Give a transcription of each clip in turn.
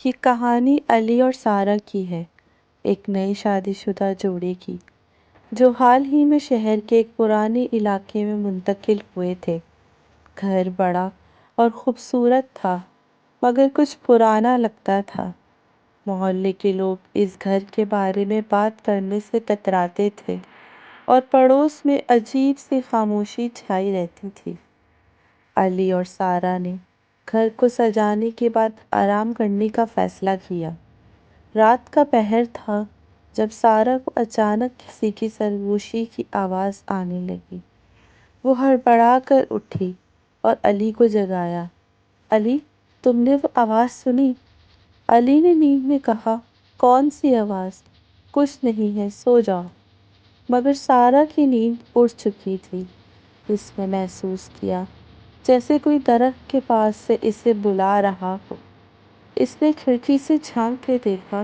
یہ کہانی علی اور سارہ کی ہے، ایک نئی شادی شدہ جوڑے کی جو حال ہی میں شہر کے ایک پرانے علاقے میں منتقل ہوئے تھے۔ گھر بڑا اور خوبصورت تھا مگر کچھ پرانا لگتا تھا۔ محلے کے لوگ اس گھر کے بارے میں بات کرنے سے کتراتے تھے اور پڑوس میں عجیب سی خاموشی چھائی رہتی تھی۔ علی اور سارہ نے گھر کو سجانے کے بعد آرام کرنے کا فیصلہ کیا۔ رات کا پہر تھا جب سارہ کو اچانک کسی کی سرگوشی کی آواز آنے لگی۔ وہ ہڑبڑا کر اٹھی اور علی کو جگایا۔ علی، تم نے وہ آواز سنی؟ علی نے نیند میں کہا۔ کون سی آواز؟ کچھ نہیں ہے، سو جاؤ۔ مگر سارہ کی نیند اڑ چکی تھی۔ اس نے محسوس کیا جیسے کوئی درخت کے پاس سے اسے بلا رہا ہو۔ اس نے کھڑکی سے جھانک کے دیکھا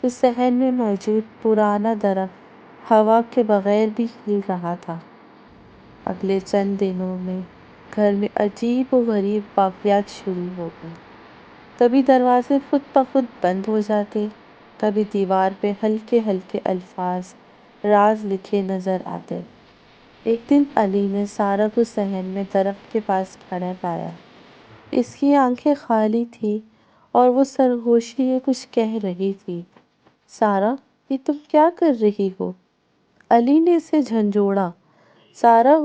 تو صحن میں موجود پرانا درخت ہوا کے بغیر بھی ہل رہا تھا۔ اگلے چند دنوں میں گھر میں عجیب و غریب واقعات شروع ہو گئے۔ کبھی دروازے خود بخود بند ہو جاتے، کبھی دیوار پہ ہلکے ہلکے الفاظ راز لکھے نظر آتے۔ ایک دن علی نے سارہ کو صحن میں درخت کے پاس کھڑا پایا۔ اس کی آنکھیں خالی تھیں اور وہ سرگوشی میں کچھ کہہ رہی تھی۔ سارہ، یہ تم کیا کر رہی ہو؟ علی نے اسے جھنجھوڑا۔ سارہ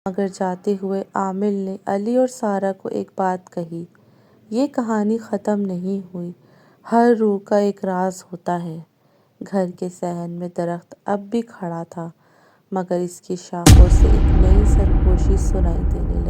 مگر جاتے ہوئے عامل نے علی اور سارہ کو ایک بات کہی، یہ کہانی ختم نہیں ہوئی، ہر روح کا ایک راز ہوتا ہے۔ گھر کے صحن میں درخت اب بھی کھڑا تھا مگر اس کی شاخوں سے ایک نئی سرگوشی سنائی دینے